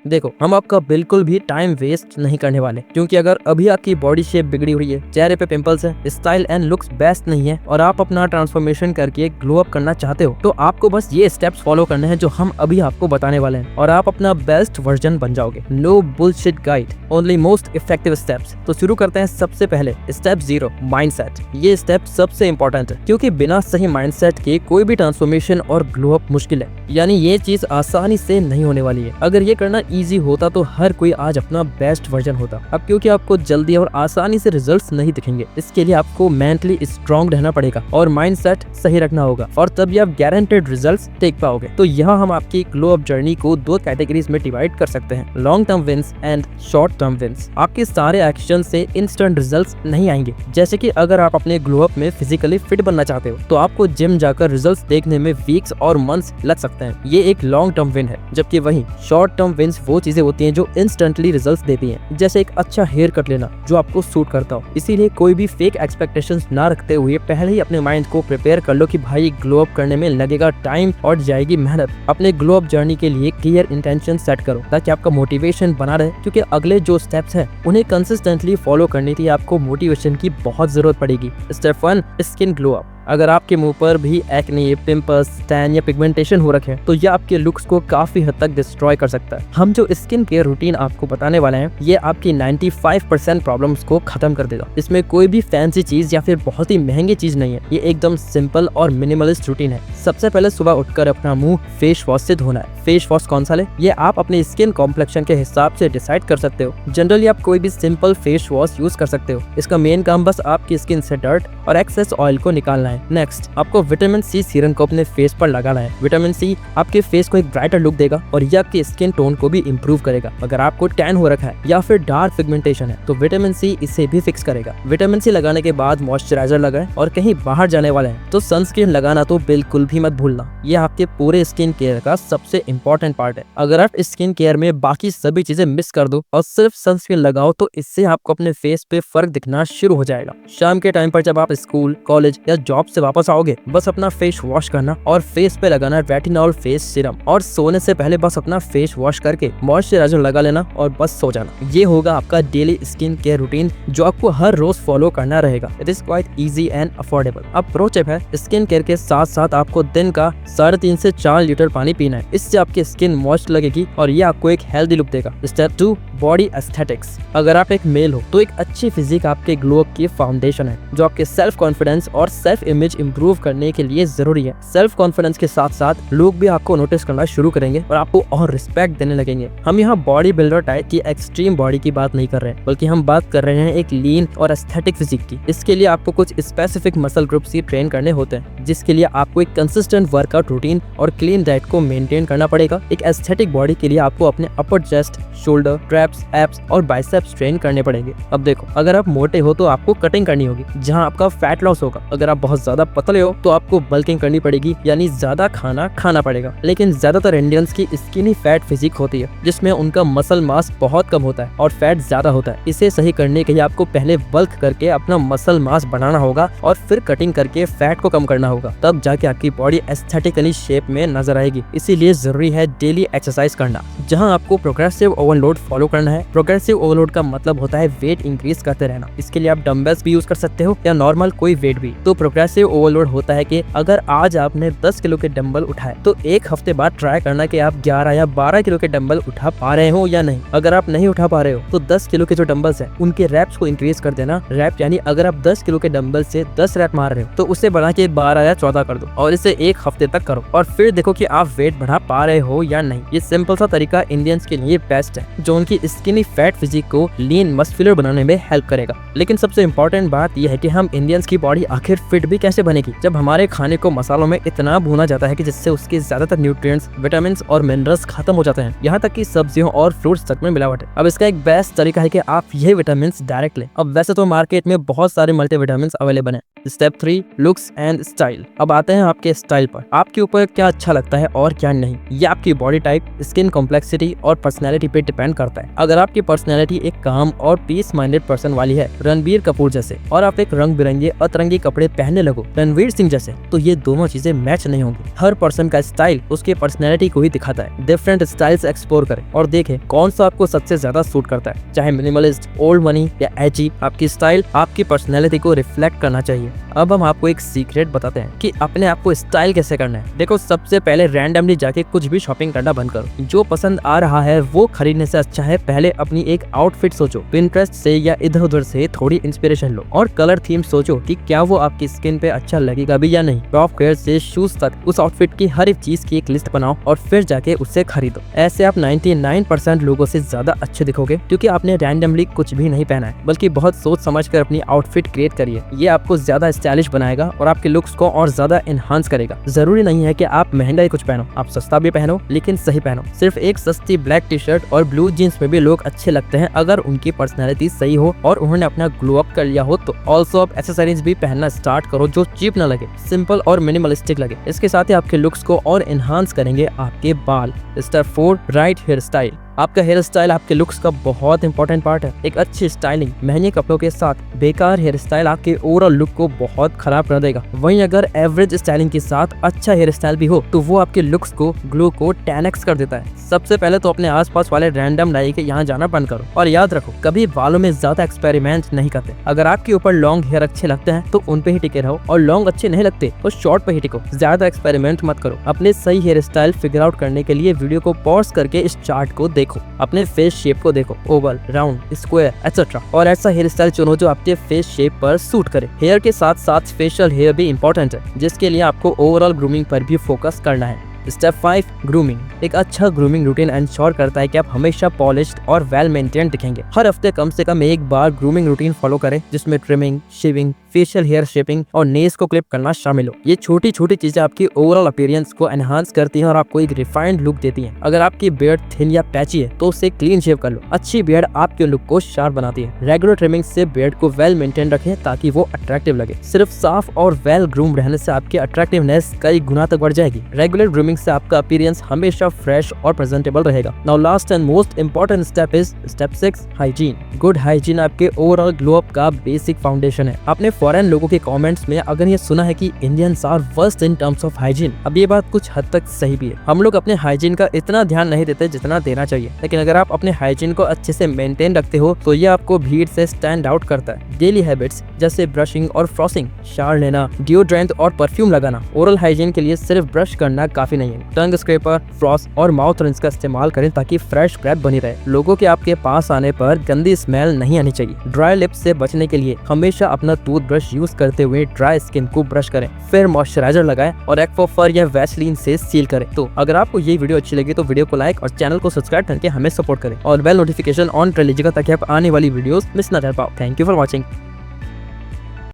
देखो, हम आपका बिल्कुल भी टाइम वेस्ट नहीं करने वाले, क्योंकि अगर अभी आपकी बॉडी शेप बिगड़ी हुई है, चेहरे पे पिंपल्स है, स्टाइल एंड लुक्स बेस्ट नहीं है और आप अपना ट्रांसफॉर्मेशन करके ग्लो अप करना चाहते हो, तो आपको बस ये स्टेप्स फॉलो करने हैं जो हम अभी आपको बताने वाले हैं और आप अपना बेस्ट वर्जन बन जाओगे। No bullshit guide, only most effective steps. तो शुरू करते हैं सबसे पहले स्टेप 0, माइंडसेट। ये स्टेप सबसे इंपॉर्टेंट है, क्योंकि बिना सही माइंडसेट के कोई भी ट्रांसफॉर्मेशन और ग्लो अप मुश्किल है। यानी ये चीज आसानी से नहीं होने वाली है। अगर ये करना इजी होता तो हर कोई आज अपना बेस्ट वर्जन होता। अब क्योंकि आपको जल्दी और आसानी से रिजल्ट्स नहीं दिखेंगे, इसके लिए आपको मेंटली स्ट्रांग रहना पड़ेगा और माइंडसेट सही रखना होगा और तभी आप गारंटेड रिजल्ट्स देख पाओगे। तो यहाँ हम आपकी ग्लो अप जर्नी को 2 कैटेगरीज में डिवाइड कर सकते हैं, long term wins and short term wins. आपके सारे एक्शन से इंस्टेंट रिजल्ट्स नहीं आएंगे। जैसे कि अगर आप अपने ग्लो अप में फिजिकली फिट बनना चाहते हो तो आपको जिम जाकर रिजल्ट्स देखने में वीक्स और मंथ्स लग सकते हैं। ये एक लॉन्ग टर्म विन है। जबकि वहीं शॉर्ट टर्म विंस वो चीजें होती हैं जो इंस्टेंटली रिजल्ट्स देती हैं, जैसे एक अच्छा हेयर कट लेना जो आपको सूट करता हो। इसीलिए कोई भी फेक एक्सपेक्टेशंस ना रखते हुए पहले ही अपने माइंड को प्रिपेयर कर लो कि भाई ग्लो अप करने में लगेगा टाइम और जाएगी मेहनत। अपने ग्लो अप जर्नी के लिए क्लियर इंटेंशन सेट करो ताकि आपका मोटिवेशन बना रहे, क्योंकि अगले जो स्टेप्स हैं उन्हें कंसिस्टेंटली फॉलो करने के लिए आपको मोटिवेशन की बहुत जरूरत पड़ेगी। Step 1, skin glow up. अगर आपके मुंह पर भी एक्ने, पिंपल्स, टैन या पिगमेंटेशन हो रखे हैं तो ये आपके लुक्स को काफी हद तक डिस्ट्रॉय कर सकता है। हम जो स्किन केयर रूटीन आपको बताने वाले हैं ये आपकी 95% प्रॉब्लम्स को खत्म कर देगा। इसमें कोई भी फैंसी चीज या फिर बहुत ही महंगी चीज नहीं है। ये एकदम सिंपल और मिनिमलिस्ट रूटीन है। सबसे पहले सुबह उठकर अपना मुंह फेस वॉश से धोना है। फेस वॉश कौन सा ले, ये आप अपने स्किन कॉम्प्लेक्शन के हिसाब से डिसाइड कर सकते हो। जनरली आप कोई भी सिंपल फेस वॉश यूज कर सकते हो। इसका मेन काम बस आपकी स्किन से डर्ट और एक्सेस ऑयल को निकालना है। नेक्स्ट, आपको विटामिन सी सीरम को अपने फेस पर लगाना है। विटामिन सी आपके फेस को एक ब्राइटर लुक देगा और ये आपकी स्किन टोन को भी इम्प्रूव करेगा। अगर आपको टैन हो रखा है या फिर डार्क पिगमेंटेशन है तो विटामिन सी इसे भी फिक्स करेगा। विटामिन सी लगाने के बाद मॉइस्चराइजर लगाएं और कहीं बाहर जाने वाले हैं तो सनस्क्रीन लगाना तो बिल्कुल भी मत भूलना। ये आपके पूरे स्किन केयर का सबसे इम्पोर्टेंट पार्ट है। अगर आप स्किन केयर में बाकी सभी चीजें मिस कर दो और सिर्फ सनस्क्रीन लगाओ तो इससे आपको अपने फेस पे फर्क दिखना शुरू हो जाएगा। शाम के टाइम पर जब आप स्कूल, कॉलेज या जॉब से वापस आओगे, बस अपना फेस वॉश करना और फेस पे लगाना रेटिनॉल फेस सीरम और सोने से पहले बस अपना फेस वॉश करके मॉइस्चराइजर लगा लेना और बस सो जाना। ये होगा आपका डेली स्किन केयर रूटीन जो आपको हर रोज फॉलो करना रहेगा। It is quite easy and affordable. अब प्रो टिप है, स्किन केयर के साथ साथ आपको दिन का 3.5 से 4 लीटर पानी पीना है। इससे आपकी स्किन मॉइस्ट लगेगी और ये आपको एक हेल्दी लुक देगा। Step 2, body aesthetics. अगर आप एक मेल हो तो एक अच्छी फिजिक आपके ग्लो अप की फाउंडेशन है जो आपके सेल्फ कॉन्फिडेंस और सेल्फ इमेज इंप्रूव करने के लिए जरूरी है। सेल्फ कॉन्फिडेंस के साथ साथ लोग भी आपको नोटिस करना शुरू करेंगे और आपको और रिस्पेक्ट देने लगेंगे। हम यहाँ बॉडी बिल्डर टाइप की एक्सट्रीम बॉडी की बात नहीं कर रहे हैं, बल्कि हम बात कर रहे हैं एक लीन और एस्थेटिक फिजिक की। इसके लिए आपको कुछ स्पेसिफिक मसल ग्रुप्स ही ट्रेन करने होते हैं, जिसके लिए आपको एक कंसिस्टेंट वर्कआउट रूटीन और क्लीन डाइट को मेंटेन करना पड़ेगा। एक एस्थेटिक बॉडी के लिए आपको अपने अपर चेस्ट, शोल्डर, ट्रैप्स, एब्स और बाइसेप्स ट्रेन करने पड़ेंगे। अब देखो, अगर आप मोटे हो तो आपको कटिंग करनी होगी जहाँ आपका फैट लॉस होगा। अगर आप बहुत ज्यादा पतले हो तो आपको बल्किंग करनी पड़ेगी, यानी ज्यादा खाना खाना पड़ेगा। लेकिन ज्यादातर इंडियंस की स्किनी फैट फिजिक होती है जिसमें उनका मसल मास बहुत कम होता है और फैट ज्यादा होता है। इसे सही करने के लिए आपको पहले बल्क करके अपना मसल मास बढ़ाना होगा और फिर कटिंग करके फैट को कम करना होगा, तब जाके आपकी बॉडी एस्थेटिकली शेप में नजर आएगी। इसीलिए जरूरी है डेली एक्सरसाइज करना, जहाँ आपको प्रोग्रेसिव ओवरलोड फॉलो करना है। प्रोग्रेसिव ओवरलोड का मतलब होता है वेट इंक्रीज करते रहना। इसके लिए आप डंबल्स भी यूज कर सकते हो या नॉर्मल कोई वेट भी। तो प्रोग्रेसिव ओवरलोड होता है कि अगर आज आपने 10 किलो के डंबल उठाए तो एक हफ्ते बाद ट्राई करना कि आप 11 या 12 किलो के डंबल उठा पा रहे हो या नहीं। अगर आप नहीं उठा पा रहे हो तो 10 किलो के जो डंबल्स हैं उनके रैप्स को इंक्रीज कर देना। रैप यानी अगर आप 10 किलो के डंबल से 10 रैप मार रहे हो तो उसे बढ़ा के 12 या 14 कर दो और इसे एक हफ्ते तक करो और फिर देखो कि आप वेट बढ़ा पा रहे हो या नहीं। ये सिंपल सा तरीका इंडियंस के लिए बेस्ट है, जो उनकी स्किनी फैट फिजिक को लीन मस्कुलर बनाने में हेल्प करेगा। लेकिन सबसे इम्पोर्टेंट बात यह है कि हम इंडियंस की बॉडी आखिर फिट भी कैसे बनेगी, जब हमारे खाने को मसालों में इतना भुना जाता है कि जिससे उसके ज्यादातर न्यूट्रिएंट्स, विटामिन और मिनरल्स खत्म हो जाते हैं। यहाँ तक कि सब्जियों और फ्रूट्स तक में मिलावट है। अब इसका एक बेस्ट तरीका है कि आप ये विटामिन डायरेक्ट लें। अब वैसे तो मार्केट में बहुत सारे मल्टीविटामिन अवेलेबल हैं। Step 3, looks and style. अब आते हैं आपके स्टाइल पर। आपके ऊपर क्या अच्छा लगता है और क्या नहीं, ये आपकी बॉडी टाइप, स्किन कॉम्प्लेक्सिटी और पर्सनैलिटी पे डिपेंड करता है। अगर आपकी पर्सनैलिटी एक काम और पीस माइंडेड पर्सन वाली है, रणबीर कपूर जैसे, और आप एक रंग बिरंगे अतरंगी कपड़े पहनने लगो रणवीर सिंह जैसे, तो ये दोनों चीजें मैच नहीं होंगी। हर पर्सन का स्टाइल उसके पर्सनैलिटी को ही दिखाता है। डिफरेंट स्टाइल्स एक्सप्लोर करें और देखें कौन सा आपको सबसे ज्यादा सूट करता है। चाहे मिनिमलिस्ट, ओल्ड मनी या एजी, आपकी स्टाइल आपकी पर्सनैलिटी को रिफ्लेक्ट करना चाहिए। अब हम आपको एक सीक्रेट बताते हैं कि अपने आप को स्टाइल कैसे करना है। देखो, सबसे पहले रैंडमली जाके कुछ भी शॉपिंग करना बंद करो। जो पसंद आ रहा है वो खरीदने से अच्छा है पहले अपनी एक आउटफिट सोचो। पिंटरेस्ट से या इधर उधर से थोड़ी इंस्पिरेशन लो और कलर थीम सोचो कि क्या वो आपकी स्किन पे अच्छा लगेगा भी या नहीं। सॉफ्टवेयर से शूज तक उस आउटफिट की हर एक चीज की एक लिस्ट बनाओ और फिर जाके उसे खरीदो। ऐसे आप 99% लोगों से ज्यादा अच्छे दिखोगे, क्योंकि आपने रैंडमली कुछ भी नहीं पहना है, बल्कि बहुत सोच समझ कर अपनी आउटफिट क्रिएट करिए। ये आपको ज्यादा स्टाइलिश बनाएगा और आपके लुक्स को और ज्यादा एनहांस करेगा। जरूरी नहीं है कि आप महंगा ही कुछ पहनो, आप सस्ता भी पहनो लेकिन सही पहनो। सिर्फ एक सस्ती ब्लैक टी शर्ट और ब्लू जीन्स में भी लोग अच्छे लगते हैं अगर उनकी पर्सनैलिटी सही हो और उन्होंने अपना ग्लो अप कर लिया हो तो। ऑल्सो आप एक्सेसरीज भी पहनना स्टार्ट करो जो चीप ना लगे, सिंपल और मिनिमलिस्टिक लगे। इसके साथ ही आपके लुक्स को और एनहांस करेंगे आपके बाल। Step 4, right hair style. आपका हेयर स्टाइल आपके लुक्स का बहुत इंपॉर्टेंट पार्ट है। एक अच्छी स्टाइलिंग महंगे कपड़ों के साथ बेकार हेयर स्टाइल आपके ओवरऑल लुक को बहुत खराब कर देगा। वहीं अगर एवरेज स्टाइलिंग के साथ अच्छा हेयर स्टाइल भी हो तो वो आपके लुक्स को, ग्लो को 10x कर देता है। सबसे पहले तो अपने आसपास वाले रैंडम नाई के यहाँ जाना बंद करो और याद रखो, कभी बालों में ज्यादा एक्सपेरिमेंट नहीं करते। अगर आपके ऊपर लॉन्ग हेयर अच्छे लगते हैं तो उन पे ही टिके रहो और लॉन्ग अच्छे नहीं लगते तो शॉर्ट पे ही टिको। ज्यादा एक्सपेरिमेंट मत करो। अपने सही हेयर स्टाइल फिगर आउट करने के लिए वीडियो को पॉज करके इस चार्ट को देखो, अपने फेस शेप को देखो, ओवल, राउंड, स्क्वायर एक्सेट्रा, और ऐसा हेयर स्टाइल चुनो जो आपके फेस शेप पर सूट करे। हेयर के साथ साथ फेशियल हेयर भी इंपॉर्टेंट है, जिसके लिए आपको ओवरऑल ग्रूमिंग पर भी फोकस करना है। Step 5, grooming. एक अच्छा ग्रूमिंग रूटीन इंश्योर करता है कि आप हमेशा पॉलिश्ड और वेल मेंटेन दिखेंगे। हर हफ्ते कम से कम एक बार ग्रूमिंग रूटीन फॉलो करें, जिसमें trimming, shaving, facial hair shaping और नेल्स को क्लिप करना शामिल हो। ये छोटी छोटी चीजें आपकी ओवरऑल अपीयरेंस को एनहांस करती हैं और आपको एक रिफाइंड लुक देती हैं। अगर आपकी बियर्ड थिन या पैची है तो उसे क्लीन शेव कर लो। अच्छी बियर्ड आपके लुक को शार्प बनाती है। रेगुलर ट्रिमिंग से बियर्ड को वेल मेंटेन रखें ताकि वो अट्रैक्टिव लगे। सिर्फ साफ और वेल ग्रूम रहने से आपकी अट्रैक्टिवनेस कई गुना तक बढ़ जाएगी। रेगुलर ग्रूमिंग से आपका अपीयरेंस हमेशा फ्रेश और प्रेजेंटेबल रहेगा। Now last and most important step is step 6, hygiene. Good hygiene आपके ओवरऑल ग्लो अप का बेसिक फाउंडेशन है। आपने फॉरेन लोगों के कमेंट्स में अगर ये सुना है कि Indians are worst in terms of hygiene. अब ये बात कुछ हद तक सही भी है। हम लोग अपने हाइजीन का इतना ध्यान नहीं देते जितना देना चाहिए, लेकिन अगर आप अपने हाइजीन को अच्छे से मेंटेन रखते हो तो ये आपको भीड़ से स्टैंड आउट करता है। डेली हैबिट्स जैसे ब्रशिंग और फ्लॉसिंग, शावर लेना, डिओड्रेंट और परफ्यूम लगाना। ओरल हाइजीन के लिए सिर्फ ब्रश करना काफी नहीं है। टंग स्क्रैपर, फ्लॉस और माउथ रिंस का इस्तेमाल करें ताकि फ्रेश ब्रेथ बनी रहे। लोगों के आपके पास आने पर गंदी स्मेल नहीं आनी चाहिए। ड्राई लिप्स से बचने के लिए हमेशा अपना टूथब्रश यूज करते हुए ड्राई स्किन को ब्रश करें, फिर मॉइस्चराइजर लगाएं और एक्वाफर या वैसलीन से सील करें। तो अगर आपको ये वीडियो अच्छी लगी तो वीडियो को लाइक और चैनल को सब्सक्राइब करके हमें सपोर्ट करें और बेल नोटिफिकेशन ऑन कर लीजिएगा ताकि आप आने वाली वीडियोस मिस ना कर पाओ। Thank you for watching.